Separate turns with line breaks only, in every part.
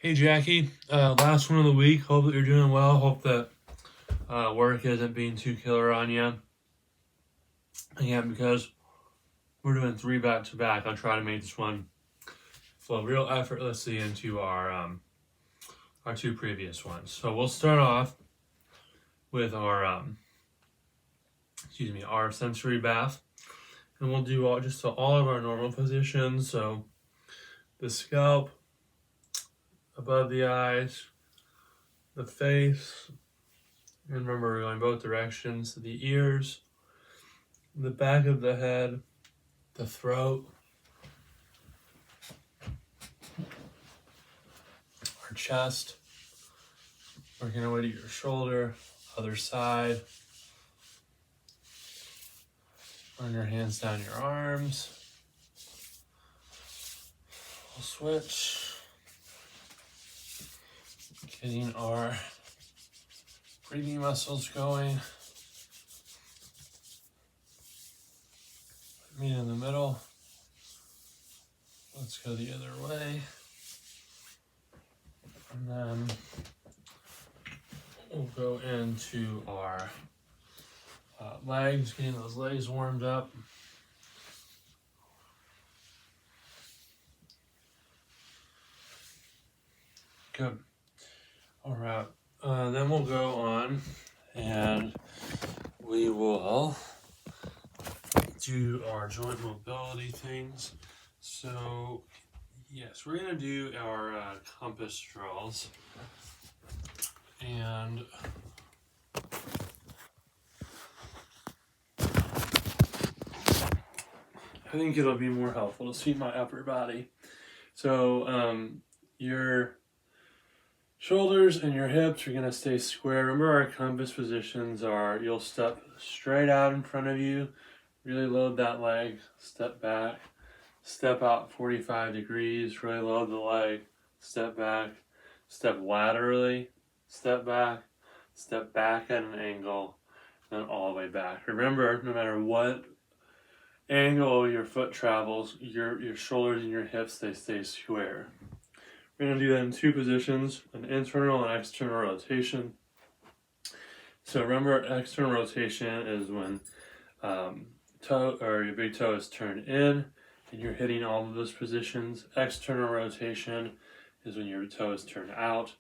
Hey Jackie, last one of the week. Hope that you're doing well. Hope that work isn't being too killer on you. Again, because we're doing 3 back to back, I'll try to make this one flow real effortlessly into our 2 previous ones. So we'll start off with our sensory bath, and we'll do all of our normal positions. So the scalp, above the eyes, the face, and remember we're going both directions. The ears, the back of the head, the throat, our chest, working our way to your shoulder, other side. Run your hands down your arms. We'll switch. Getting our breathing muscles going. Meet in the middle. Let's go the other way. And then we'll go into our legs, getting those legs warmed up. Good. All right. Then we'll go on and we will do our joint mobility things. So, yes, we're going to do our compass drills. And I think it'll be more helpful to see my upper body. So your shoulders and your hips are going to stay square. Remember, our compass positions are you'll step straight out in front of you, really load that leg, step back, step out 45 degrees, really load the leg, step back, step laterally, step back at an angle, then all the way back. Remember, no matter what angle your foot travels, your shoulders and your hips, they stay square. We're going to do that in 2 positions, an internal and external rotation. So remember, external rotation is when your big toe is turned in and you're hitting all of those positions. External rotation is when your toe is turned out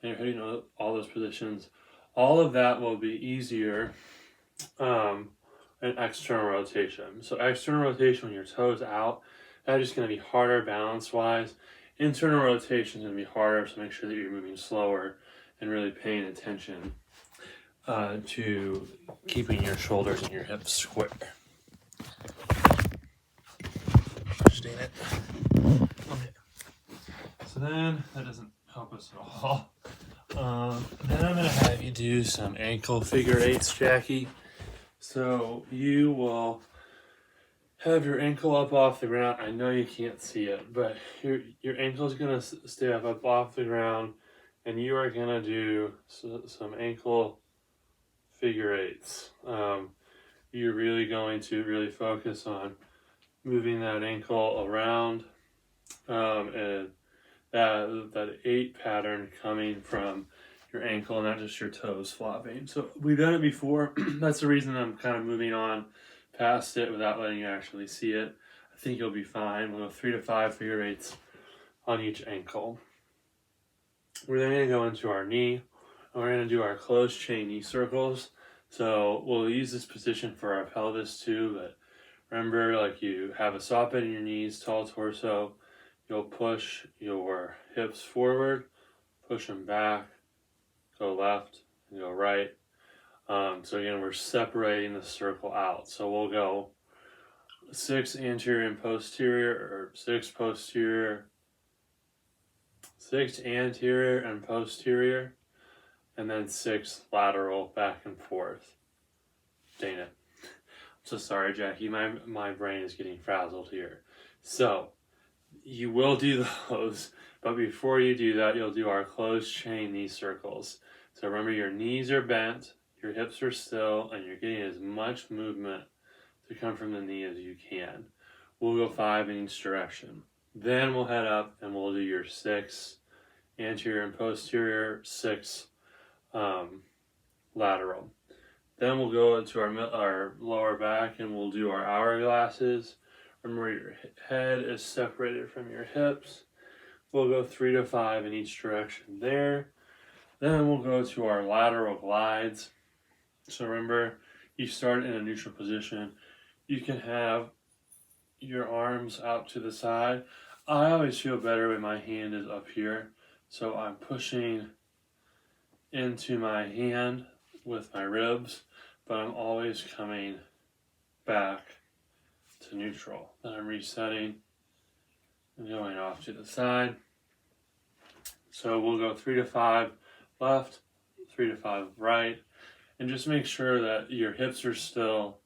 and you're hitting all those positions. All of that will be easier in external rotation. So external rotation, when your toe is out, that is going to be harder balance-wise. Internal rotation is going to be harder, so make sure that you're moving slower and really paying attention to keeping your shoulders and your hips square. Understand it? Okay. So then, that doesn't help us at all. Then I'm going to have you do some ankle figure eights, Jackie. So you will have your ankle up off the ground. I know you can't see it, but your ankle is going to stay up off the ground, and you are going to do some ankle figure eights. You're really going to really focus on moving that ankle around, and that 8 pattern coming from your ankle, not just your toes flopping. So we've done it before. That's the reason I'm kind of moving on past it without letting you actually see it. I think you'll be fine. We'll go 3 to 5 figure eights on each ankle. We're then going to go into our knee, and we're going to do our closed chain knee circles. So we'll use this position for our pelvis too, but remember, like, you have a soft bend in your knees, tall torso. You'll push your hips forward, push them back, go left, and go right. So again, we're separating the circle out. So we'll go 6 anterior and posterior, or 6 posterior, 6 anterior and posterior, and then 6 lateral back and forth. Dang it. I'm so sorry, Jackie. My brain is getting frazzled here. So you will do those, but before you do that, you'll do our closed chain knee circles. So remember, your knees are bent, your hips are still, and you're getting as much movement to come from the knee as you can. We'll go 5 in each direction. Then we'll head up and we'll do your 6 anterior and posterior, 6 lateral. Then we'll go into our lower back and we'll do our hourglasses. Remember, your head is separated from your hips. We'll go 3 to 5 in each direction there. Then we'll go to our lateral glides. So remember, you start in a neutral position. You can have your arms out to the side. I always feel better when my hand is up here. So I'm pushing into my hand with my ribs, but I'm always coming back to neutral. Then I'm resetting and going off to the side. So we'll go 3 to 5 left, 3 to 5 right, and just make sure that your hips are still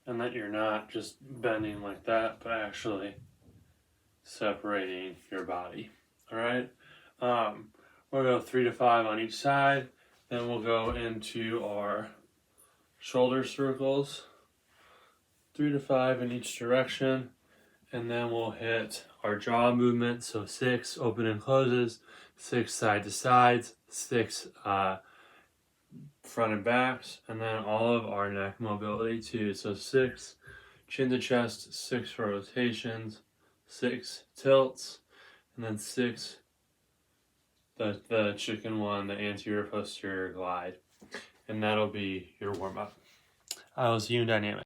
and that you're not just bending like that, but actually separating your body. All right. We'll go 3 to 5 on each side. Then we'll go into our shoulder circles, 3 to 5 in each direction. And then we'll hit our jaw movement. So 6 open and closes, 6 side to sides, 6 front and backs, and then all of our neck mobility too. So 6 chin to chest, 6 rotations, 6 tilts, and then 6 the chicken one, the anterior posterior glide. And that'll be your warm up. I will see you in dynamic.